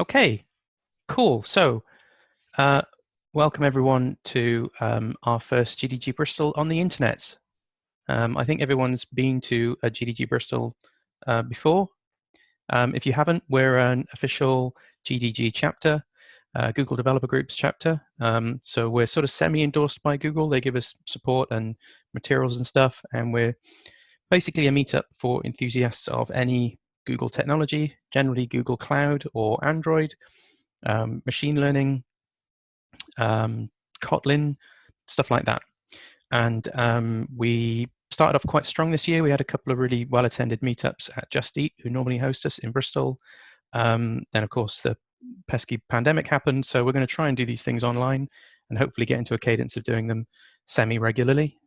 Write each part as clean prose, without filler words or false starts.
Okay, cool. So, uh, welcome everyone to our first GDG Bristol on the internet. I think everyone's been to a GDG Bristol before. If you haven't, we're an official GDG chapter, Google Developer Groups chapter. So we're sort of semi-endorsed by Google. They give us support and materials and stuff, and we're basically a meetup for enthusiasts of any Google technology, generally Google Cloud or Android, machine learning, Kotlin, stuff like that. And we started off quite strong this year. We had a couple of really well-attended meetups at Just Eat, who normally host us in Bristol. Then, of course, the pesky pandemic happened. So we're going to try and do these things online and hopefully get into a cadence of doing them semi-regularly.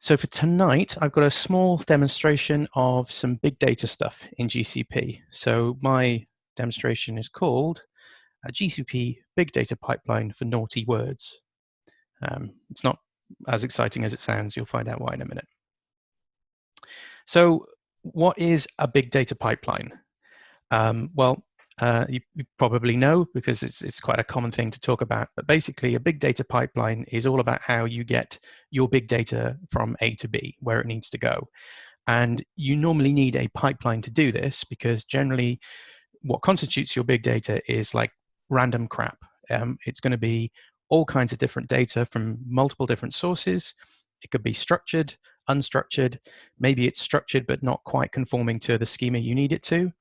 So for tonight, I've got a small demonstration of some big data stuff in GCP. So my demonstration is called a GCP Big Data Pipeline for Naughty Words. It's not as exciting as it sounds. You'll find out why in a minute. So what is a big data pipeline? You probably know because it's quite a common thing to talk about. But basically, a big data pipeline is all about how you get your big data from A to B, where it needs to go. And you normally need a pipeline to do this because generally what constitutes your big data is like random crap. It's going to be all kinds of different data from multiple different sources. It could be structured, unstructured. Maybe it's structured but not quite conforming to the schema you need it to.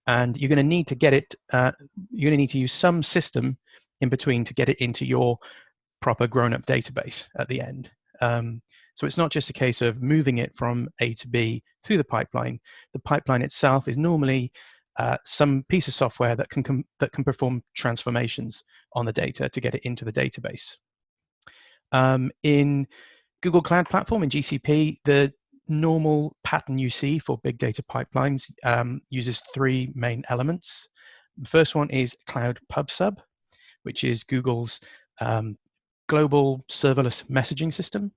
And you're going to need to get it, you're going to need to use some system in between to get it into your proper grown-up database at the end. So it's not just a case of moving it from A to B through the pipeline. The pipeline itself is normally some piece of software that can perform transformations on the data to get it into the database. In Google Cloud Platform, in GCP, the normal pattern you see for big data pipelines uses three main elements. The first one is Cloud PubSub, which is Google's global serverless messaging system.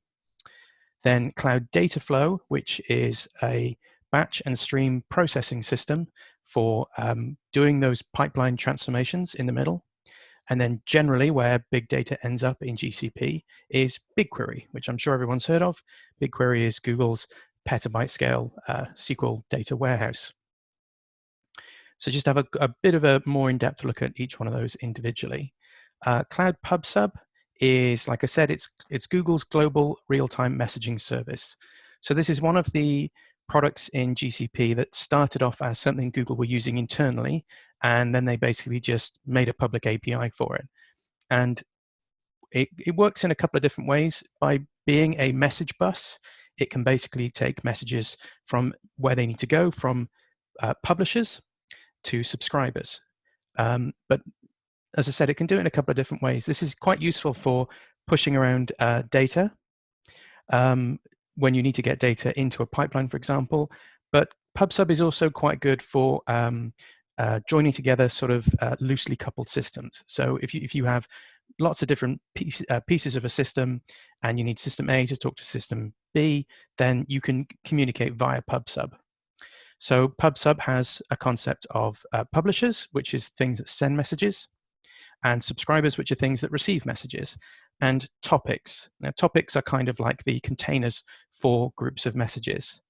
Then Cloud Dataflow, which is a batch and stream processing system for doing those pipeline transformations in the middle. And then generally where big data ends up in GCP is BigQuery, which I'm sure everyone's heard of. BigQuery is Google's petabyte scale SQL data warehouse. So just have a bit of a more in-depth look at each one of those individually. Cloud PubSub is, like I said, it's Google's global real-time messaging service. So this is one of the products in GCP that started off as something Google were using internally, and then they basically just made a public API for it. And it works in a couple of different ways. By being a message bus, it can basically take messages from where they need to go from publishers to subscribers. But as I said, it can do it in a couple of different ways. This is quite useful for pushing around data when you need to get data into a pipeline, for example. But PubSub is also quite good for joining together sort of loosely coupled systems. So if you have lots of different pieces of a system and you need system A to talk to system B, then you can communicate via PubSub. So PubSub has a concept of publishers, which is things that send messages, and subscribers, which are things that receive messages, and topics. Now, topics are kind of like the containers for groups of messages.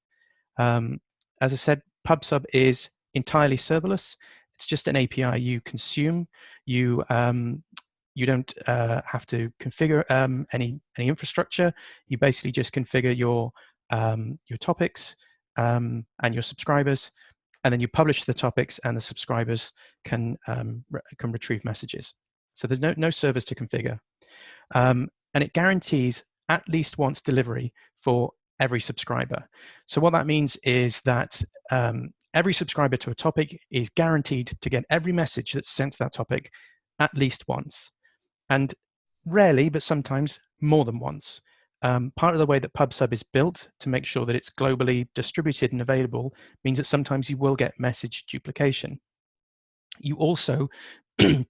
As I said, PubSub is entirely serverless. It's just an API you consume. You don't have to configure any infrastructure. You basically just configure your topics and your subscribers, and then you publish the topics, and the subscribers can retrieve messages. So there's no servers to configure, and it guarantees at least once delivery for every subscriber. So what that means is that every subscriber to a topic is guaranteed to get every message that's sent to that topic at least once, and rarely, but sometimes more than once. Part of the way that PubSub is built to make sure that it's globally distributed and available means that sometimes you will get message duplication. You also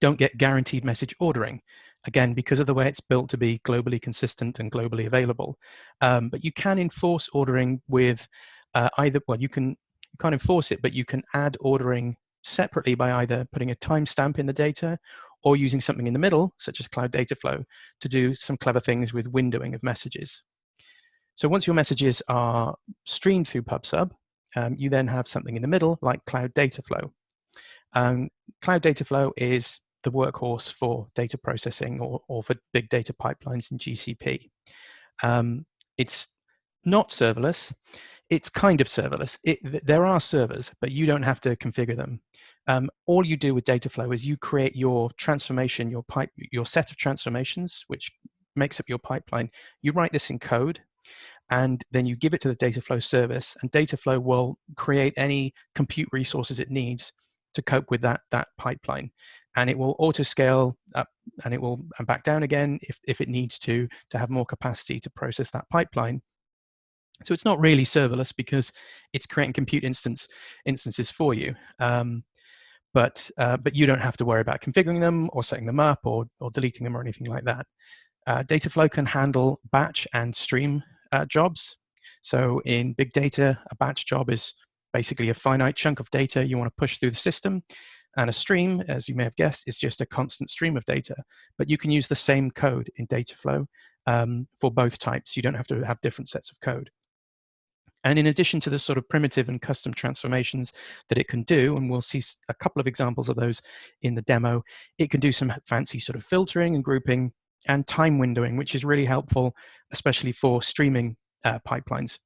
don't get guaranteed message ordering, again, because of the way it's built to be globally consistent and globally available. But you can enforce ordering with you can't enforce it, but you can add ordering separately by either putting a timestamp in the data or using something in the middle, such as Cloud Dataflow, to do some clever things with windowing of messages. So once your messages are streamed through PubSub, you then have something in the middle like Cloud Dataflow. Cloud Dataflow is the workhorse for data processing or for big data pipelines in GCP. It's not serverless. It's kind of serverless. There are servers, but you don't have to configure them. All you do with Dataflow is you create your transformation, your set of transformations, which makes up your pipeline. You write this in code, and then you give it to the Dataflow service, and Dataflow will create any compute resources it needs to cope with that pipeline. And it will auto-scale up, and it will back down again if it needs to have more capacity to process that pipeline. So it's not really serverless because it's creating compute instances for you. But you don't have to worry about configuring them or setting them up or deleting them or anything like that. Dataflow can handle batch and stream jobs. So in big data, a batch job is basically a finite chunk of data you want to push through the system. And a stream, as you may have guessed, is just a constant stream of data. But you can use the same code in Dataflow for both types. You don't have to have different sets of code. And in addition to the sort of primitive and custom transformations that it can do, and we'll see a couple of examples of those in the demo, it can do some fancy sort of filtering and grouping and time windowing, which is really helpful, especially for streaming pipelines.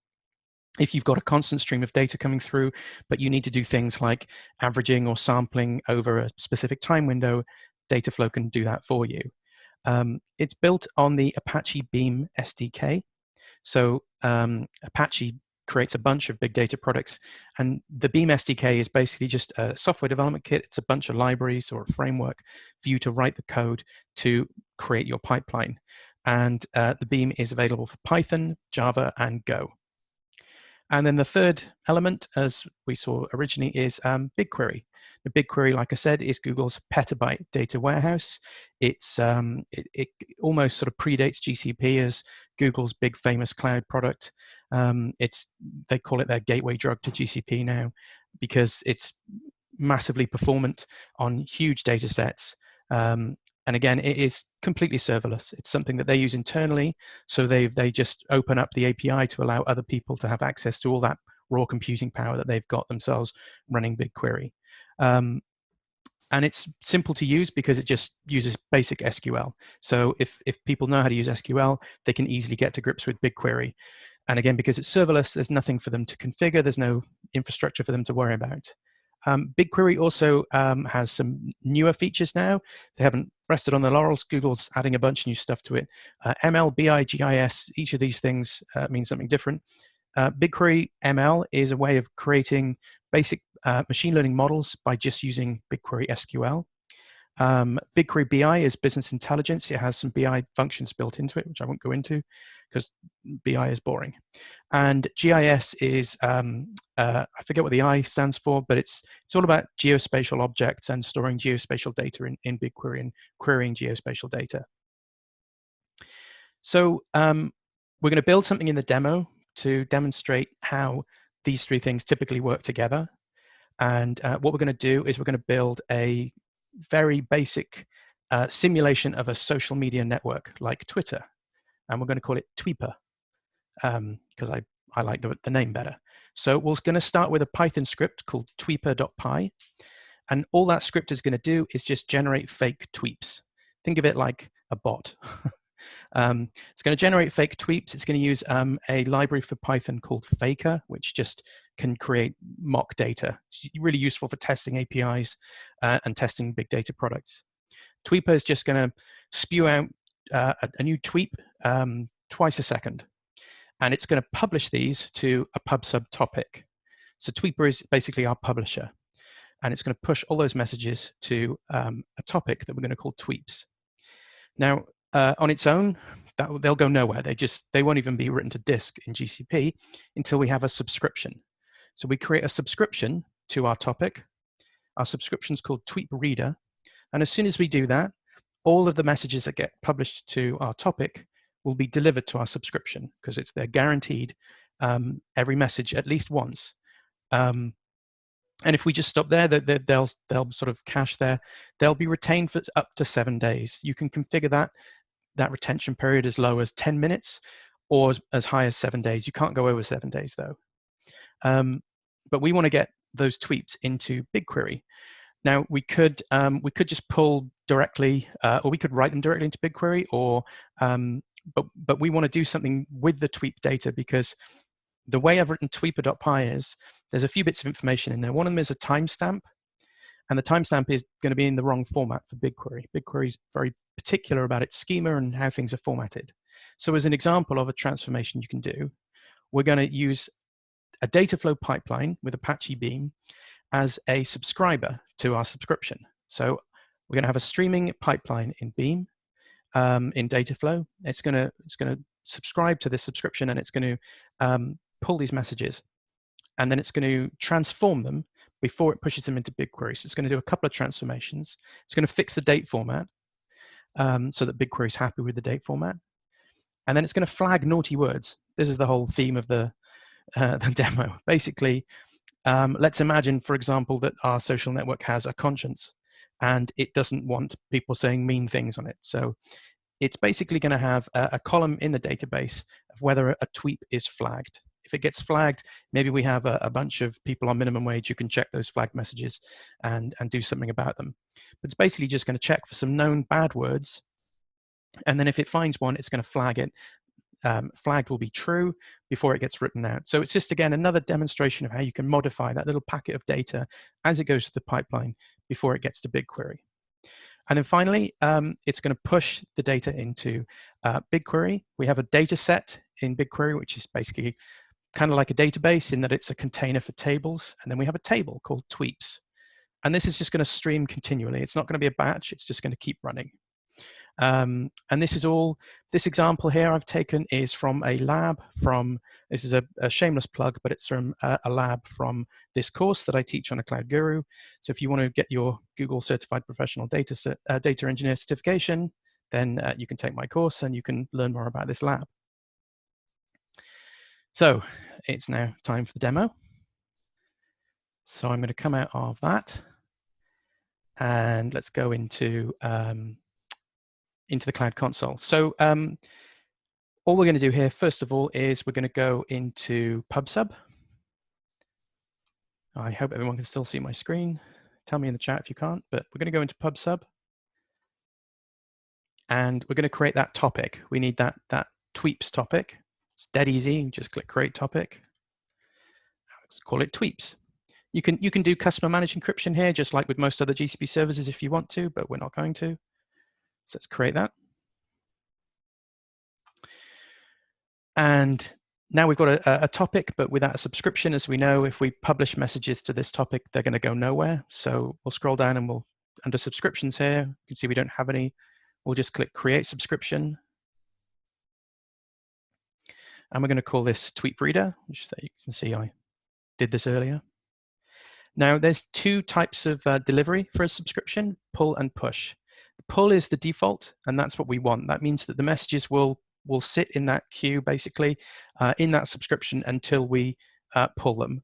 If you've got a constant stream of data coming through, but you need to do things like averaging or sampling over a specific time window, Dataflow can do that for you. It's built on the Apache Beam SDK. So Apache creates a bunch of big data products, and the Beam SDK is basically just a software development kit. It's a bunch of libraries or a framework for you to write the code to create your pipeline. And the Beam is available for Python, Java, and Go. And then the third element, as we saw originally, is BigQuery. The BigQuery, like I said, is Google's petabyte data warehouse. It almost sort of predates GCP as Google's big famous cloud product. They call it their gateway drug to GCP now because it's massively performant on huge data sets. And again, it is completely serverless. It's something that they use internally. So they just open up the API to allow other people to have access to all that raw computing power that they've got themselves running BigQuery. And it's simple to use because it just uses basic SQL. So if people know how to use SQL, they can easily get to grips with BigQuery. And again, because it's serverless, there's nothing for them to configure. There's no infrastructure for them to worry about. BigQuery also has some newer features now. They haven't rested on their laurels. Google's adding a bunch of new stuff to it. ML, BI, GIS, each of these things means something different. BigQuery ML is a way of creating basic machine learning models by just using BigQuery SQL. BigQuery BI is business intelligence. It has some BI functions built into it, which I won't go into because BI is boring. And GIS is, I forget what the I stands for, but it's all about geospatial objects and storing geospatial data in BigQuery and querying geospatial data. So we're going to build something in the demo to demonstrate how these three things typically work together. And what we're going to do is we're going to build a very basic simulation of a social media network like Twitter. And we're going to call it Tweeper because I like the name better. So we're going to start with a Python script called tweeper.py. And all that script is going to do is just generate fake tweets. Think of it like a bot. It's going to generate fake tweets. It's going to use a library for Python called Faker, which just can create mock data. It's really useful for testing APIs and testing big data products. Tweeper is just going to spew out a new tweet twice a second. And it's going to publish these to a PubSub topic. So Tweeper is basically our publisher. And it's going to push all those messages to a topic that we're going to call tweets. Now, on its own, they'll go nowhere. They won't even be written to disk in GCP until we have a subscription. So we create a subscription to our topic. Our subscription is called Tweet Reader. And as soon as we do that, all of the messages that get published to our topic will be delivered to our subscription because they're guaranteed every message at least once. And if we just stop there, they'll sort of cache there. They'll be retained for up to 7 days. You can configure that retention period as low as 10 minutes or as high as 7 days. You can't go over 7 days though. But we want to get those tweets into BigQuery. Now we could just pull directly, or we could write them directly into BigQuery, or but we want to do something with the tweet data, because the way I've written tweeper.py is there's a few bits of information in there. One of them is a timestamp, and the timestamp is going to be in the wrong format for BigQuery. BigQuery is very particular about its schema and how things are formatted. So as an example of a transformation you can do, we're going to use a Dataflow pipeline with Apache Beam as a subscriber to our subscription. So we're going to have a streaming pipeline in Beam, in Dataflow. It's going to subscribe to this subscription, and it's going to pull these messages, and then it's going to transform them before it pushes them into BigQuery. So it's going to do a couple of transformations. It's going to fix the date format so that BigQuery is happy with the date format, and then it's going to flag naughty words. This is the whole theme of the demo. Basically, let's imagine, for example, that our social network has a conscience, and it doesn't want people saying mean things on it. So it's basically going to have a column in the database of whether a tweet is flagged. If it gets flagged, maybe we have a bunch of people on minimum wage who can check those flagged messages and do something about them. But it's basically just going to check for some known bad words, and then if it finds one, it's going to flag it. Flagged will be true before it gets written out. So it's just, again, another demonstration of how you can modify that little packet of data as it goes to the pipeline before it gets to BigQuery. And then finally, it's going to push the data into BigQuery. We have a data set in BigQuery, which is basically kind of like a database in that it's a container for tables. And then we have a table called tweets. And this is just going to stream continually. It's not going to be a batch. It's just going to keep running. And this example here I've taken is from a lab this is a shameless plug, but it's from a lab from this course that I teach on a Cloud Guru. So if you want to get your Google Certified Professional Data Engineer certification, then you can take my course and you can learn more about this lab. So it's now time for the demo. So I'm going to come out of that, and let's go into the Cloud Console. So all we're going to do here, first of all, is we're going to go into PubSub. I hope everyone can still see my screen. Tell me in the chat if you can't, but we're going to go into PubSub, and we're going to create that topic. We need that tweeps topic. It's dead easy. You just click create topic. Let's call it tweeps. You can do customer managed encryption here, just like with most other GCP services if you want to, but we're not going to. So let's create that. And now we've got a topic, but without a subscription. As we know, if we publish messages to this topic, they're going to go nowhere. So we'll scroll down and we'll, under subscriptions here, you can see we don't have any. We'll just click create subscription. And we're going to call this tweet reader, which you can see I did this earlier. Now there's two types of delivery for a subscription, pull and push. Pull is the default, and that's what we want. That means that the messages will sit in that queue, basically, in that subscription until we pull them.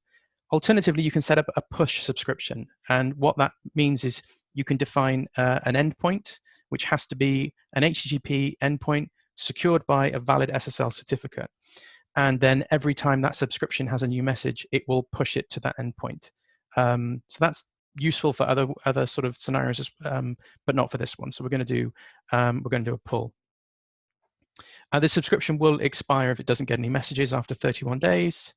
Alternatively, you can set up a push subscription, and what that means is you can define an endpoint, which has to be an HTTP endpoint secured by a valid SSL certificate. And then every time that subscription has a new message, it will push it to that endpoint. So that's useful for other sort of scenarios, but not for this one. So we're going to do a pull. The subscription will expire if it doesn't get any messages after 31 days.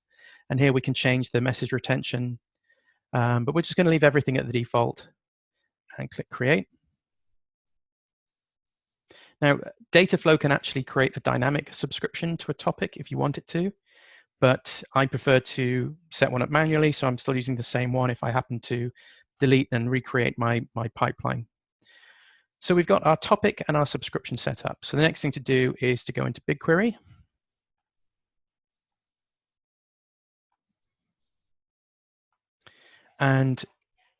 And here we can change the message retention, but we're just going to leave everything at the default and click create. Now, Dataflow can actually create a dynamic subscription to a topic if you want it to, but I prefer to set one up manually, so I'm still using the same one if I happen to delete and recreate my pipeline. So we've got our topic and our subscription set up. So the next thing to do is to go into BigQuery. And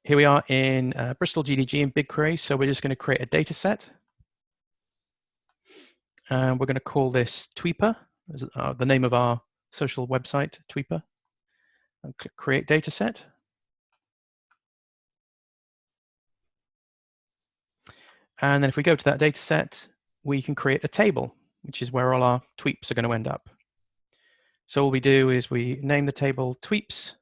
here we are in Bristol GDG in BigQuery. So we're just going to create a data set. And we're going to call this Tweeper, the name of our social website, Tweeper. And click create data set. And then if we go to that data set, we can create a table, which is where all our tweeps are going to end up. So all we do is we name the table tweeps.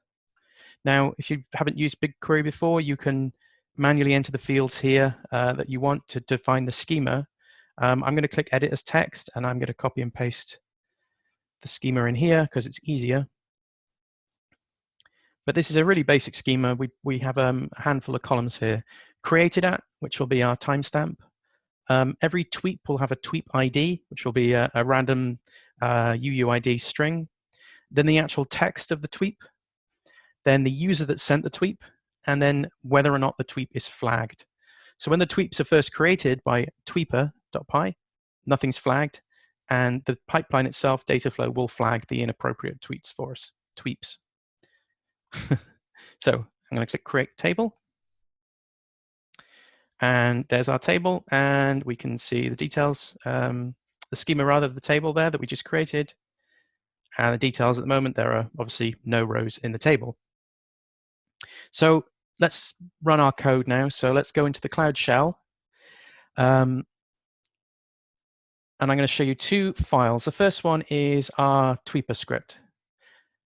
Now, if you haven't used BigQuery before, you can manually enter the fields here that you want to define the schema. I'm going to click Edit as Text, and I'm going to copy and paste the schema in here because it's easier. But this is a really basic schema. We have a handful of columns here. Created at, which will be our timestamp. Every tweep will have a tweep ID, which will be a random UUID string. Then the actual text of the tweep. Then the user that sent the tweep, and then whether or not the tweep is flagged. So when the tweeps are first created by tweeper.py, nothing's flagged, and the pipeline itself, Dataflow, will flag the inappropriate tweets for us, tweeps. So I'm going to click Create Table. And there's our table, and we can see the details, the schema rather of the table there that we just created. And the details at the moment, there are obviously no rows in the table. So let's run our code now. So let's go into the Cloud Shell. And I'm going to show you two files. The first one is our tweeper script.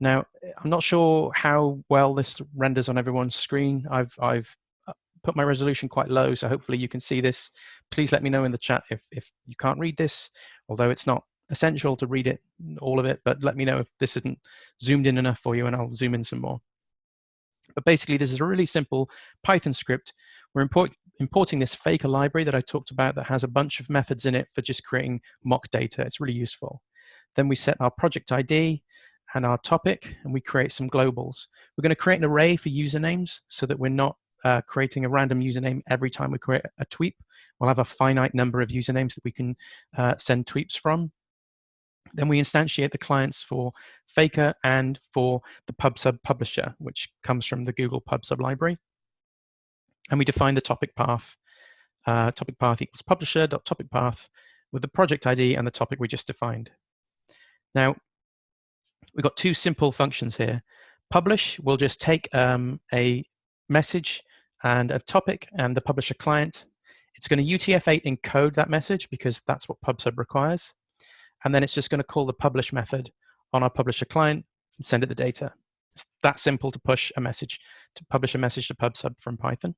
Now, I'm not sure how well this renders on everyone's screen. I've put my resolution quite low, so hopefully you can see this. Please let me know in the chat if you can't read this, although it's not essential to read it, all of it, but let me know if this isn't zoomed in enough for you, and I'll zoom in some more. But basically, this is a really simple Python script. We're importing this faker library that I talked about that has a bunch of methods in it for just creating mock data. It's really useful. Then we set our project ID and our topic, and we create some globals. We're going to create an array for usernames so that we're not creating a random username every time we create a tweep. We'll have a finite number of usernames that we can send tweeps from. Then we instantiate the clients for Faker and for the PubSub publisher, which comes from the Google PubSub library. And we define the topic path. Topic path equals publisher.topic path with the project ID and the topic we just defined. Now, we've got two simple functions here. Publish will just take a message and a topic and the publisher client. It's going to UTF-8 encode that message because that's what PubSub requires. And then it's just going to call the publish method on our publisher client and send it the data. It's that simple to push a message, to publish a message to PubSub from Python.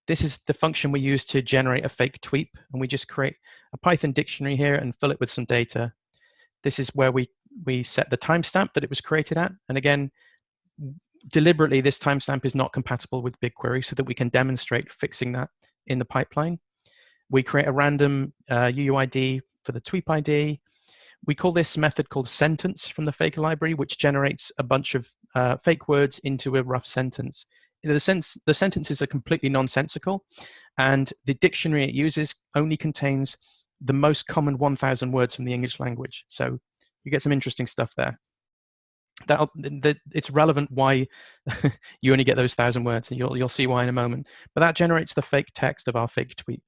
This is the function we use to generate a fake tweep, and we just create a Python dictionary here and fill it with some data. This is where we set the timestamp that it was created at. And again, deliberately, this timestamp is not compatible with BigQuery so that we can demonstrate fixing that in the pipeline. We create a random UUID for the tweep ID. We call this method called sentence from the Faker library, which generates a bunch of fake words into a rough sentence. The sentences are completely nonsensical, and the dictionary it uses only contains the most common 1,000 words from the English language. So you get some interesting stuff there. It's relevant why you only get those 1,000 words, and you'll see why in a moment. But that generates the fake text of our fake tweet.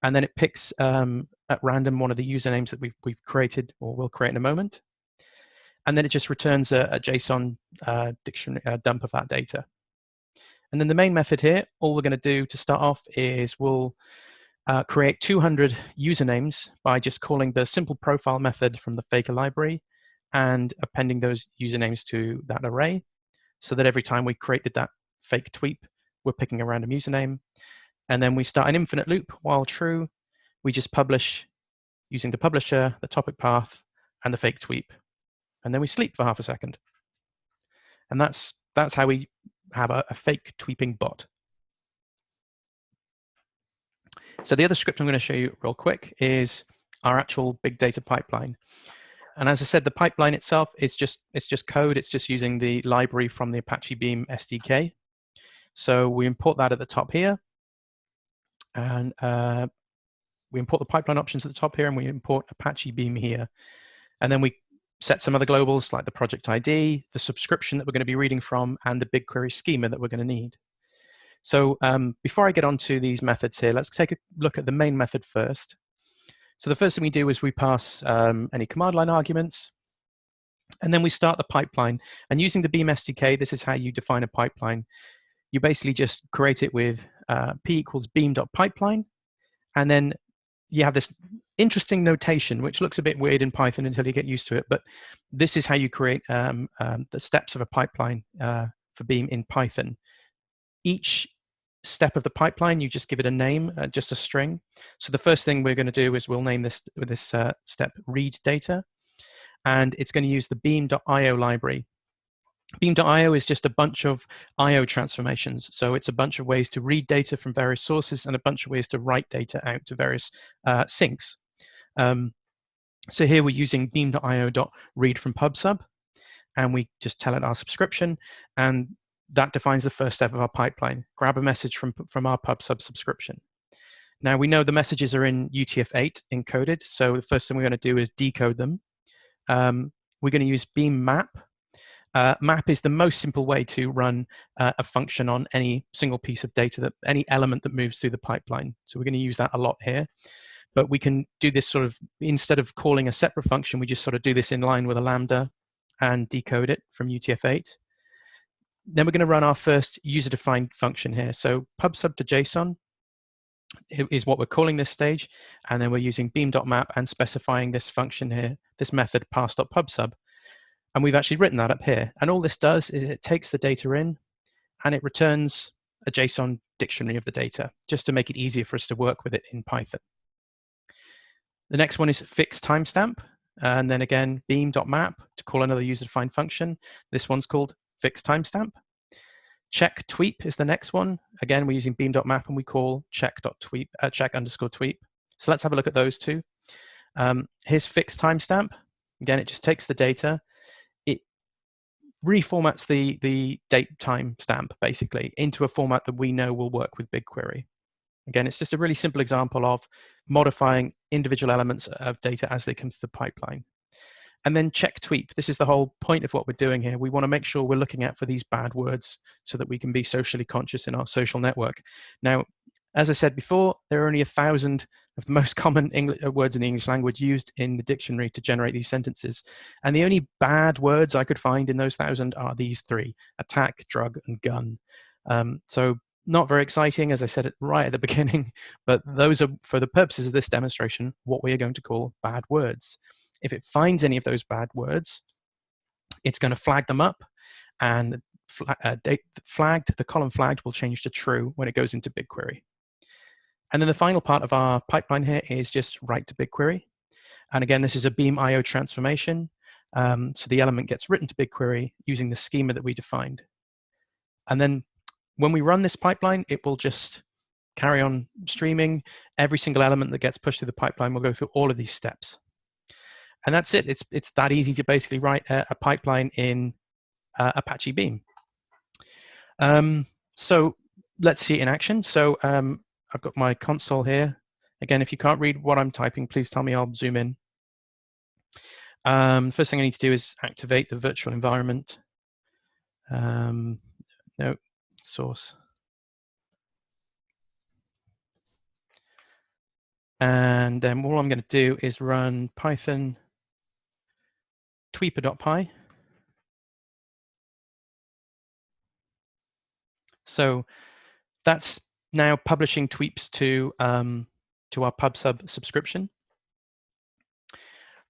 And then it picks at random one of the usernames that we've created or will create in a moment. And then it just returns a JSON dictionary dump of that data. And then the main method here, all we're going to do to start off is we'll create 200 usernames by just calling the simple profile method from the Faker library and appending those usernames to that array so that every time we created that fake tweep, we're picking a random username. And then we start an infinite loop. While true, we just publish using the publisher, the topic path, and the fake tweep. And then we sleep for half a second. And that's how we have a fake tweeping bot. So the other script I'm going to show you real quick is our actual big data pipeline. And as I said, the pipeline itself is just code. It's just using the library from the Apache Beam SDK. So we import that at the top here. And we import the pipeline options at the top here, and we import Apache Beam here. And then we set some other globals like the project ID, the subscription that we're going to be reading from, and the BigQuery schema that we're going to need. So before I get onto these methods here, let's take a look at the main method first. So the first thing we do is we pass any command line arguments, and then we start the pipeline. And using the Beam SDK, this is how you define a pipeline. You basically just create it with p equals beam.pipeline, And then you have this interesting notation, which looks a bit weird in Python until you get used to it. But this is how you create the steps of a pipeline for Beam in Python. Each step of the pipeline, you just give it a name, just a string. So the first thing we're going to do is we'll name this step read data, and it's going to use the beam.io library. Beam.io is just a bunch of IO transformations. So it's a bunch of ways to read data from various sources and a bunch of ways to write data out to various sinks. So here we're using beam.io.read from PubSub, and we just tell it our subscription, and that defines the first step of our pipeline. Grab a message from our PubSub subscription. Now we know the messages are in UTF-8 encoded, so the first thing we're going to do is decode them. We're going to use beam map. Map is the most simple way to run a function on any single piece of data, any element that moves through the pipeline. So we're going to use that a lot here. But we can do this sort of, instead of calling a separate function, we just sort of do this in line with a lambda and decode it from UTF-8. Then we're going to run our first user-defined function here. So PubSub to JSON is what we're calling this stage. And then we're using beam.map and specifying this function here, this method pass.pubsub. And we've actually written that up here. And all this does is it takes the data in and it returns a JSON dictionary of the data, just to make it easier for us to work with it in Python. The next one is fixed timestamp. And then again, beam.map to call another user-defined function. This one's called fixed timestamp. Check tweep is the next one. Again, we're using beam.map and we call check.tweep, check_tweep. So let's have a look at those two. Here's fixed timestamp. Again, it just takes the data. It reformats the date time stamp basically into a format that we know will work with BigQuery. Again, it's just a really simple example of modifying individual elements of data as they come to the pipeline. And then check tweep. This is the whole point of what we're doing here. We want to make sure we're looking out for these bad words so that we can be socially conscious in our social network. Now, as I said before, there are only 1,000 of the most common words in the English language used in the dictionary to generate these sentences. And the only bad words I could find in those 1,000 are these three: attack, drug, and gun. So not very exciting, as I said it right at the beginning, but those are, for the purposes of this demonstration, what we are going to call bad words. If it finds any of those bad words, it's going to flag them up, and the column flagged will change to true when it goes into BigQuery. And then the final part of our pipeline here is just write to BigQuery. And again, this is a Beam IO transformation. So the element gets written to BigQuery using the schema that we defined. And then when we run this pipeline, it will just carry on streaming. Every single element that gets pushed through the pipeline will go through all of these steps. And that's it. It's that easy to basically write a pipeline in Apache Beam. So let's see it in action. So I've got my console here. Again, if you can't read what I'm typing, please tell me, I'll zoom in. First thing I need to do is activate the virtual environment. No, source. And then all I'm going to do is run Python tweeper.py. So that's now publishing tweeps to our PubSub subscription.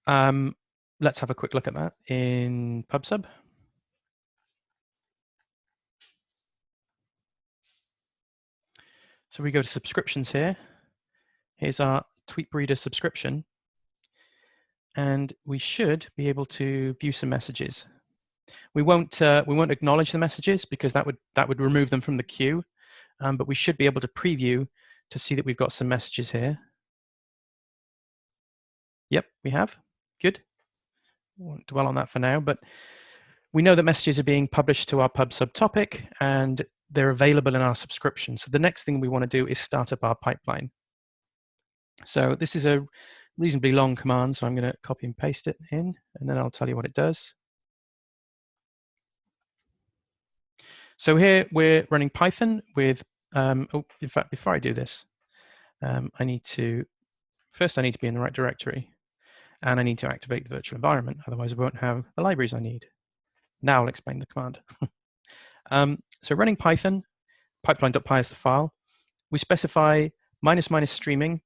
Let's have a quick look at that in PubSub. So we go to subscriptions here. Here's our tweet reader subscription. And we should be able to view some messages. We won't acknowledge the messages because that would remove them from the queue. But we should be able to preview to see that we've got some messages here. Yep, we have. Good. Won't dwell on that for now, but we know that messages are being published to our PubSub topic and they're available in our subscription. So the next thing we want to do is start up our pipeline. So this is a reasonably long command, so I'm going to copy and paste it in, and then I'll tell you what it does. So here we're running Python with, in fact, before I do this, I need to be in the right directory, and I need to activate the virtual environment, otherwise I won't have the libraries I need. Now I'll explain the command. So running Python, pipeline.py is the file. We specify --streaming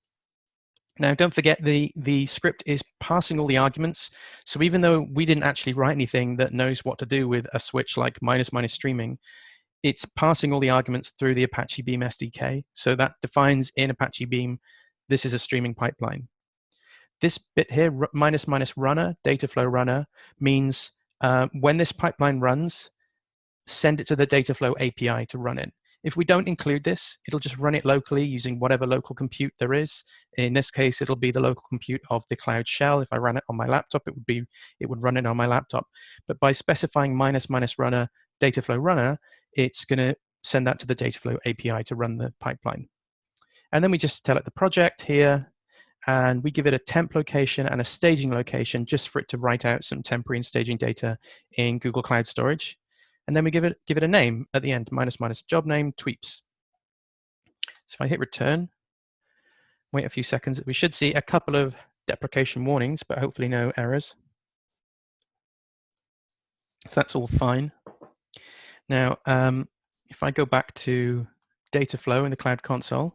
Now, don't forget the script is passing all the arguments. So even though we didn't actually write anything that knows what to do with a switch like minus minus streaming, it's passing all the arguments through the Apache Beam SDK. So that defines in Apache Beam, this is a streaming pipeline. This bit here, minus minus runner, Dataflow runner, means when this pipeline runs, send it to the Dataflow API to run it. If we don't include this, it'll just run it locally using whatever local compute there is. In this case, it'll be the local compute of the Cloud Shell. If I ran it on my laptop, it would run it on my laptop. But by specifying minus minus runner, Dataflow runner, it's going to send that to the Dataflow API to run the pipeline. And then we just tell it the project here, and we give it a temp location and a staging location just for it to write out some temporary and staging data in Google Cloud Storage. And then we give it a name at the end, minus minus job name, tweeps. So if I hit return, wait a few seconds, we should see a couple of deprecation warnings, but hopefully no errors. So that's all fine. Now, if I go back to Dataflow in the Cloud Console,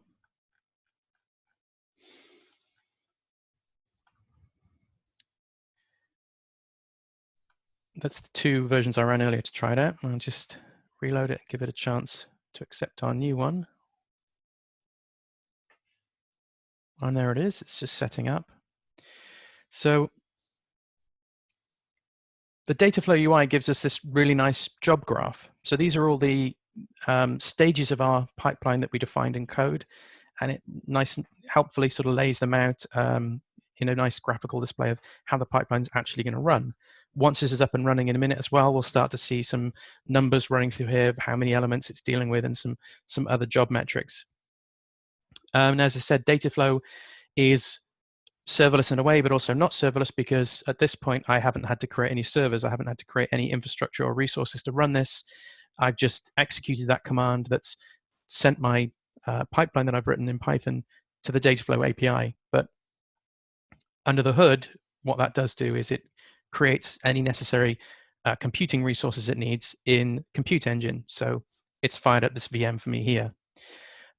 that's the two versions I ran earlier to try it out. I'll just reload it, give it a chance to accept our new one. And there it is, it's just setting up. So the Dataflow UI gives us this really nice job graph. So these are all the stages of our pipeline that we defined in code, and it nice and helpfully sort of lays them out in a nice graphical display of how the pipeline's actually going to run. Once this is up and running in a minute as well, we'll start to see some numbers running through here of how many elements it's dealing with and some other job metrics. And as I said, Dataflow is serverless in a way, but also not serverless, because at this point I haven't had to create any servers. I haven't had to create any infrastructure or resources to run this. I've just executed that command that's sent my pipeline that I've written in Python to the Dataflow API. But under the hood, what that does do is it creates any necessary computing resources it needs in Compute Engine. So it's fired up this VM for me here.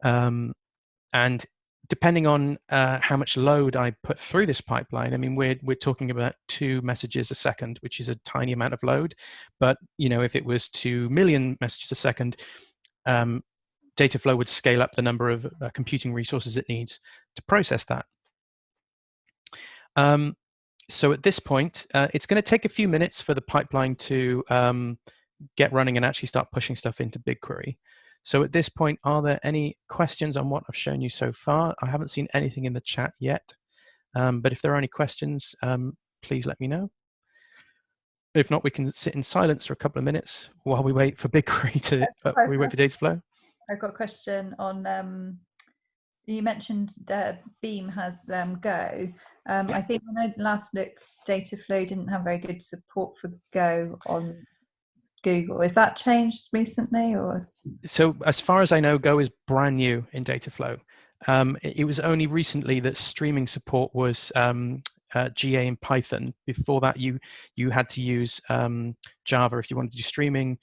And depending on how much load I put through this pipeline, I mean, we're talking about 2 messages a second, which is a tiny amount of load. But if it was 2 million messages a second, Dataflow would scale up the number of computing resources it needs to process that. So at this point, it's going to take a few minutes for the pipeline to get running and actually start pushing stuff into BigQuery. So at this point, are there any questions on what I've shown you so far? I haven't seen anything in the chat yet, but if there are any questions, please let me know. If not, we can sit in silence for a couple of minutes while we wait for BigQuery to, we wait for Dataflow. I've got a question on, you mentioned Beam has Go. I think when I last looked, Dataflow didn't have very good support for Go on Google. Has that changed recently, or? So as far as I know, Go is brand new in Dataflow. It was only recently that streaming support was GA in Python. Before that, you had to use Java if you wanted to do streaming,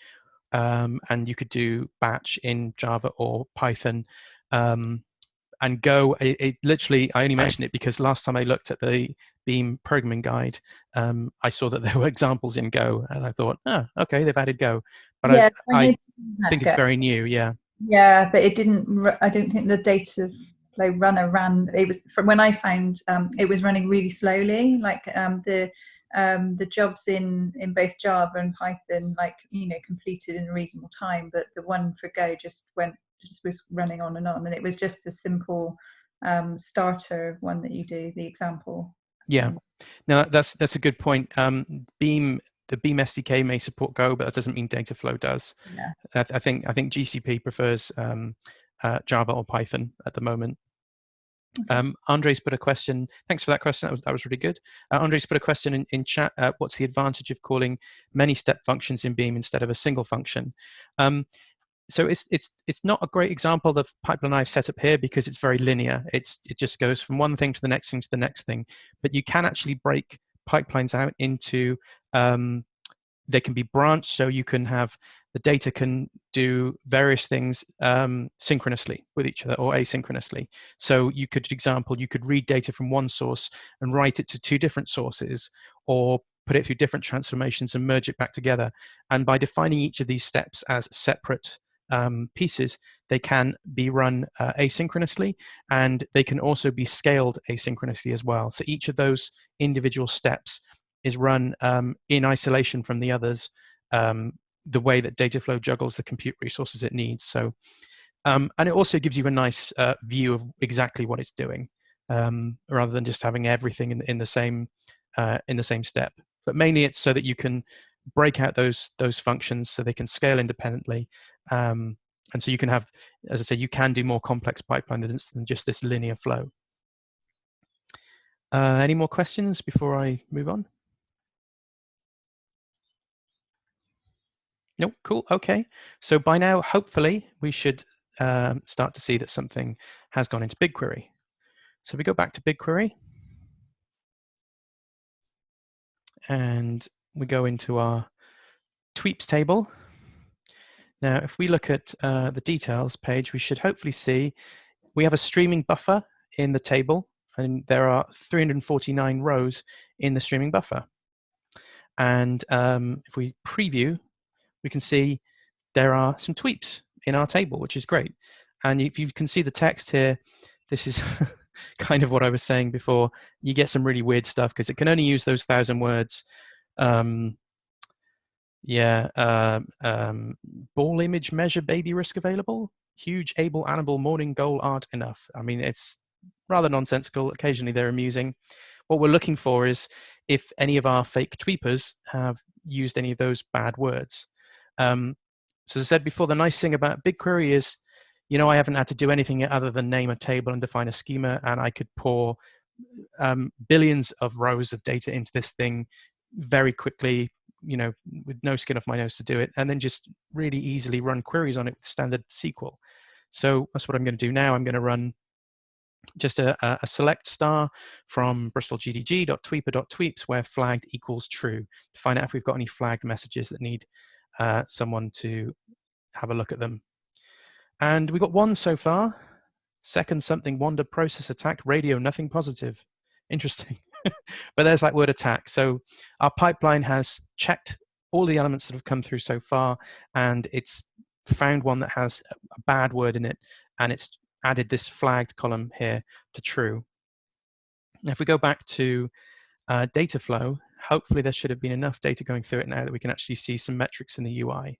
and you could do batch in Java or Python. And Go, it literally, I only mentioned it because last time I looked at the Beam programming guide, I saw that there were examples in Go, and I thought, okay, they've added Go. But yeah, I think it's very new, yeah. Yeah, but it didn't, I don't think the Dataflow runner ran, it was, from when I found, it was running really slowly, like the jobs in both Java and Python, like, completed in a reasonable time, but the one for Go just was running on, and it was just the simple starter one that you do, the example. Yeah, no, that's a good point. The Beam SDK may support Go, but that doesn't mean Dataflow does. Yeah. I think GCP prefers Java or Python at the moment. Okay. Andres put a question. Thanks for that question. That was really good. Andres put a question in chat. What's the advantage of calling many step functions in Beam instead of a single function? So it's not a great example of the pipeline I've set up here because it's very linear. It just goes from one thing to the next thing to the next thing. But you can actually break pipelines out into, they can be branched, so you can have the data can do various things synchronously with each other or asynchronously. So you could, for example, you could read data from one source and write it to two different sources, or put it through different transformations and merge it back together. And by defining each of these steps as separate pieces, they can be run asynchronously, and they can also be scaled asynchronously as well. So each of those individual steps is run in isolation from the others, the way that Dataflow juggles the compute resources it needs. So, and it also gives you a nice view of exactly what it's doing, rather than just having everything in the same step. But mainly, it's so that you can break out those functions so they can scale independently, and so you can have, as I say, you can do more complex pipeline than just this linear flow. Any more questions before I move on? Nope, cool, okay. So by now, hopefully, we should start to see that something has gone into BigQuery. So we go back to BigQuery, and we go into our tweeps table. Now, if we look at the details page, we should hopefully see we have a streaming buffer in the table, and there are 349 rows in the streaming buffer. And if we preview, we can see there are some tweeps in our table, which is great. And if you can see the text here, this is kind of what I was saying before. You get some really weird stuff because it can only use those 1,000 words. Ball image measure baby risk available. Huge able animal morning goal aren't enough. I mean, it's rather nonsensical. Occasionally they're amusing. What we're looking for is if any of our fake tweepers have used any of those bad words. So as I said before, the nice thing about BigQuery is, I haven't had to do anything other than name a table and define a schema, and I could pour billions of rows of data into this thing very quickly, with no skin off my nose to do it, and then just really easily run queries on it with standard SQL. So that's what I'm going to do now. I'm going to run just a select star from bristolgdg.tweeper.tweeps where flagged equals true to find out if we've got any flagged messages that need someone to have a look at them. And we got one so far. Second something wander process attack radio nothing positive. Interesting. But there's that word attack. So our pipeline has checked all the elements that have come through so far, and it's found one that has a bad word in it, and it's added this flagged column here to true. Now, if we go back to Dataflow, hopefully there should have been enough data going through it now that we can actually see some metrics in the UI.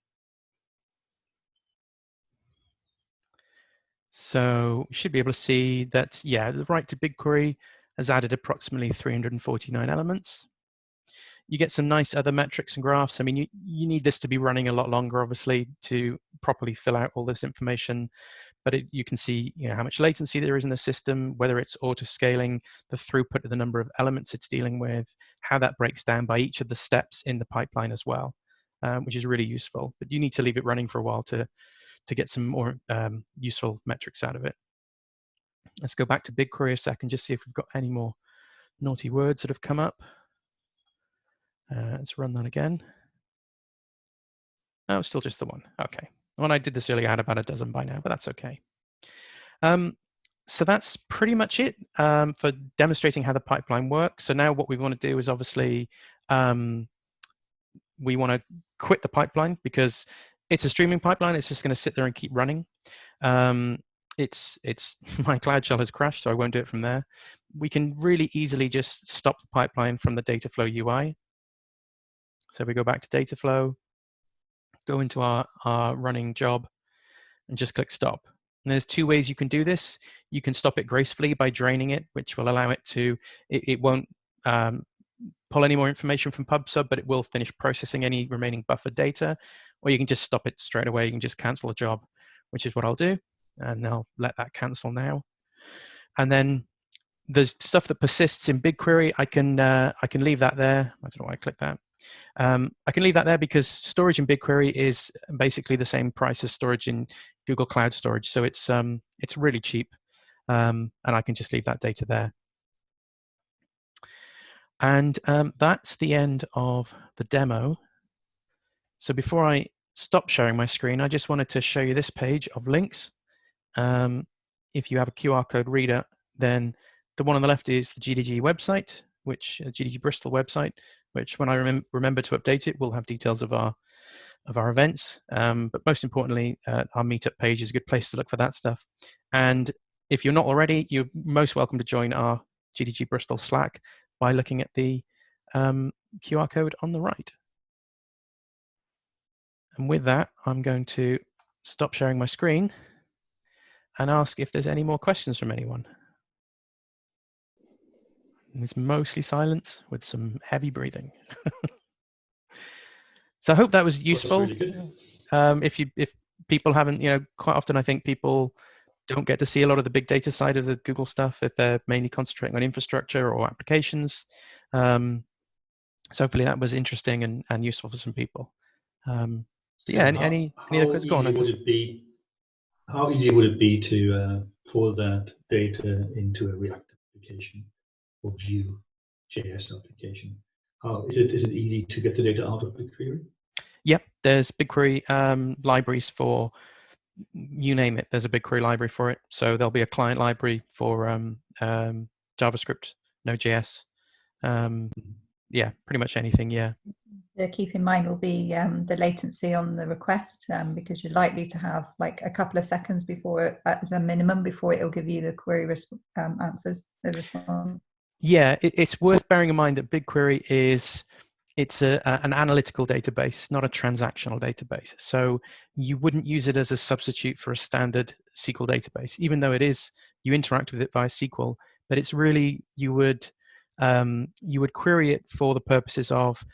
So we should be able to see that, yeah, the write to BigQuery has added approximately 349 elements. You get some nice other metrics and graphs. I mean, you need this to be running a lot longer, obviously, to properly fill out all this information. But you can see, how much latency there is in the system, whether it's auto-scaling, the throughput of the number of elements it's dealing with, how that breaks down by each of the steps in the pipeline as well, which is really useful. But you need to leave it running for a while to get some more useful metrics out of it. Let's go back to BigQuery a second, just see if we've got any more naughty words that have come up. Let's run that again. Oh, still just the one. Okay. When I did this earlier, I had about a dozen by now, but that's okay. So that's pretty much it for demonstrating how the pipeline works. So now what we want to do is obviously we want to quit the pipeline because it's a streaming pipeline. It's just going to sit there and keep running. It's my Cloud Shell has crashed, so I won't do it from there. We can really easily just stop the pipeline from the Dataflow UI. So we go back to Dataflow, go into our running job, and just click stop. And there's two ways you can do this. You can stop it gracefully by draining it, which will allow it to, it won't pull any more information from PubSub, but it will finish processing any remaining buffer data. Or you can just stop it straight away. You can just cancel the job, which is what I'll do. And I'll let that cancel now. And then there's stuff that persists in BigQuery. I can leave that there. I don't know why I clicked that. I can leave that there because storage in BigQuery is basically the same price as storage in Google Cloud Storage. So it's really cheap, and I can just leave that data there. And that's the end of the demo. So before I stop sharing my screen, I just wanted to show you this page of links. If you have a QR code reader, then the one on the left is the GDG website, which GDG Bristol website, which when I remember to update it, will have details of our events. But most importantly, our meetup page is a good place to look for that stuff. And if you're not already, you're most welcome to join our GDG Bristol Slack by looking at the QR code on the right. And with that, I'm going to stop sharing my screen and ask if there's any more questions from anyone. And it's mostly silence with some heavy breathing. So I hope that was useful. That's really good. If people haven't, quite often I think people don't get to see a lot of the big data side of the Google stuff if they're mainly concentrating on infrastructure or applications. So hopefully that was interesting and useful for some people. Yeah, any other questions? Go on. How easy would it be to pull that data into a React application or Vue.js application? Is it easy to get the data out of BigQuery? Yep, there's BigQuery libraries for, you name it, there's a BigQuery library for it. So there'll be a client library for JavaScript, Node.js. Yeah, pretty much anything, yeah. Keep in mind will be the latency on the request, because you're likely to have like a couple of seconds before, as a minimum, before it'll give you the query answers, the response. Yeah, it's worth bearing in mind that BigQuery it's an analytical database, not a transactional database. So you wouldn't use it as a substitute for a standard SQL database, even though you interact with it via SQL. But it's really, you would query it for the purposes of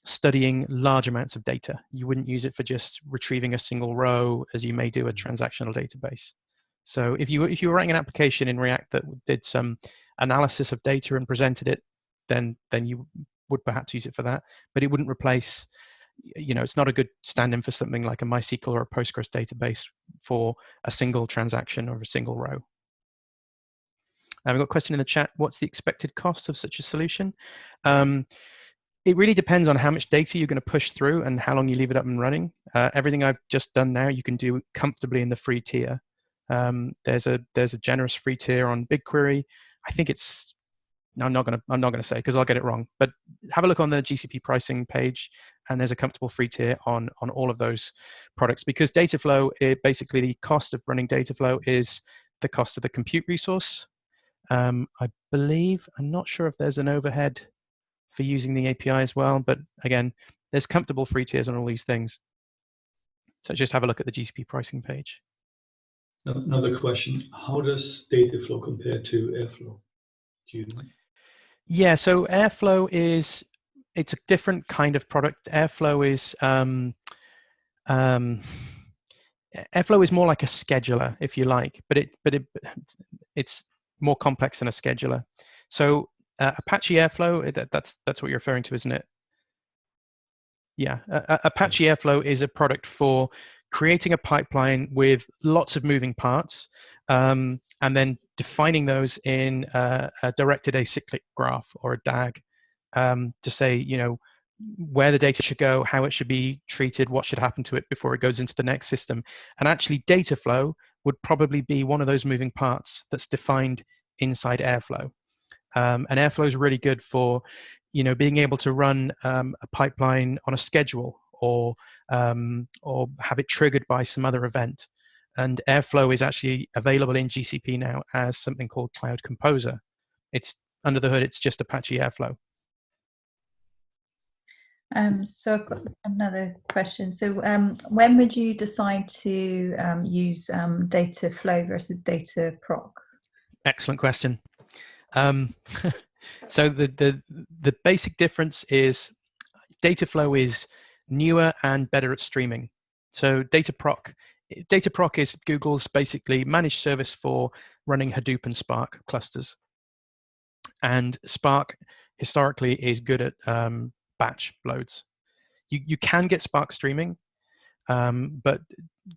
studying large amounts of data. You wouldn't use it for just retrieving a single row as you may do a transactional database. So if you were writing an application in React that did some analysis of data and presented it, then you would perhaps use it for that, but it wouldn't replace, it's not a good stand-in for something like a MySQL or a Postgres database for a single transaction or a single row. I've got a question in the chat. What's the expected cost of such a solution? It really depends on how much data you're going to push through and how long you leave it up and running. Everything I've just done now, you can do comfortably in the free tier. There's a generous free tier on BigQuery. I think it's, I'm not gonna say because I'll get it wrong. But have a look on the GCP pricing page, and there's a comfortable free tier on all of those products. Because Dataflow, basically the cost of running Dataflow is the cost of the compute resource. I believe, I'm not sure if there's an overhead for using the API as well, but again, there's comfortable free tiers on all these things. So just have a look at the GCP pricing page. Another question, how does Dataflow compare to Airflow? Do you know? Yeah, so Airflow it's a different kind of product. Airflow is Airflow is more like a scheduler, if you like, but it's more complex than a scheduler. So Apache Airflow, that's what you're referring to, isn't it? Yeah, Apache Airflow is a product for creating a pipeline with lots of moving parts, and then defining those in a directed acyclic graph or a DAG to say, where the data should go, how it should be treated, what should happen to it before it goes into the next system. And actually, Dataflow would probably be one of those moving parts that's defined inside Airflow. And Airflow is really good for, being able to run a pipeline on a schedule or have it triggered by some other event. And Airflow is actually available in GCP now as something called Cloud Composer. It's under the hood, it's just Apache Airflow. So I've got another question. So when would you decide to use Dataflow versus Dataproc? Excellent question. So the basic difference is Dataflow is newer and better at streaming. So Dataproc is Google's basically managed service for running Hadoop and Spark clusters. And Spark historically is good at batch loads. You can get Spark streaming, but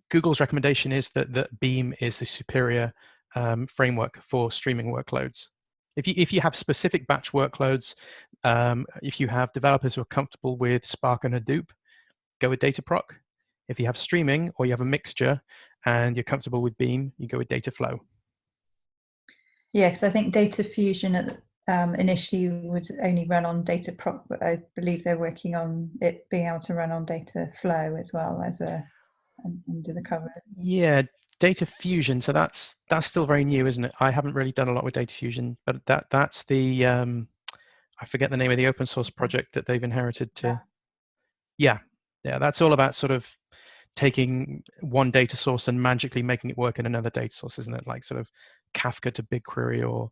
Google's recommendation is that Beam is the superior framework for streaming workloads. If you have specific batch workloads, if you have developers who are comfortable with Spark and Hadoop, go with Dataproc. If you have streaming or you have a mixture and you're comfortable with Beam, you go with Dataflow. Yeah, because I think Data Fusion initially would only run on Dataproc, but I believe they're working on it being able to run on Dataflow as well as under the cover. Yeah, Data Fusion. So that's still very new, isn't it? I haven't really done a lot with Data Fusion, but that's the I forget the name of the open source project that they've inherited to. Yeah, that's all about sort of taking one data source and magically making it work in another data source, isn't it? Like sort of Kafka to BigQuery or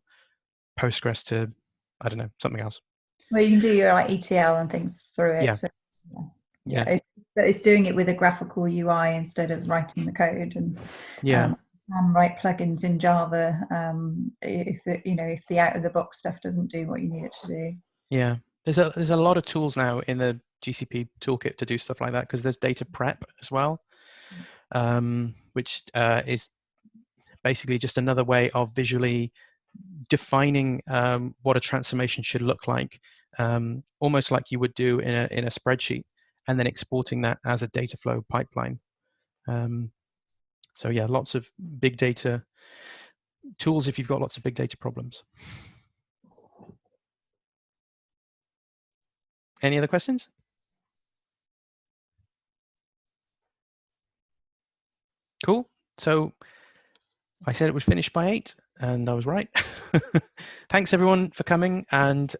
Postgres to, I don't know, something else. Well, you can do your like ETL and things through it. Yeah. So, it's doing it with a graphical UI instead of writing the code, and and write plugins in Java if the out of the box stuff doesn't do what you need it to do. Yeah, there's a lot of tools now in the GCP toolkit to do stuff like that, because there's data prep as well, which is basically just another way of visually defining what a transformation should look like, almost like you would do in a spreadsheet, and then exporting that as a data flow pipeline. So yeah, lots of big data tools if you've got lots of big data problems. Any other questions? Cool. So I said it would finish by 8, and I was right. Thanks everyone for coming, and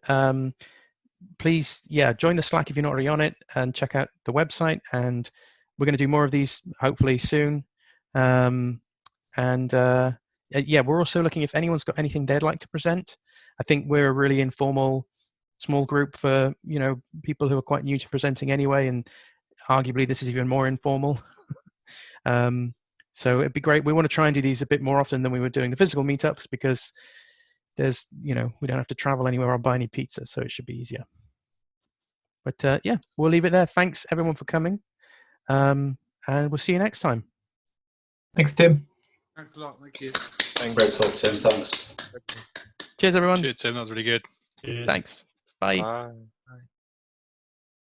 please, join the Slack if you're not already on it, and check out the website. And we're going to do more of these hopefully soon. We're also looking if anyone's got anything they'd like to present. I think we're a really informal, small group for people who are quite new to presenting anyway, and arguably this is even more informal. So it'd be great. We want to try and do these a bit more often than we were doing the physical meetups, because there's, we don't have to travel anywhere or buy any pizza, so it should be easier. But we'll leave it there. Thanks everyone for coming, and we'll see you next time. Thanks, Tim. Thanks a lot. Thank you. Great talk, Tim. Thanks. Cheers, everyone. Cheers, Tim. That was really good. Cheers. Thanks. Bye. Bye.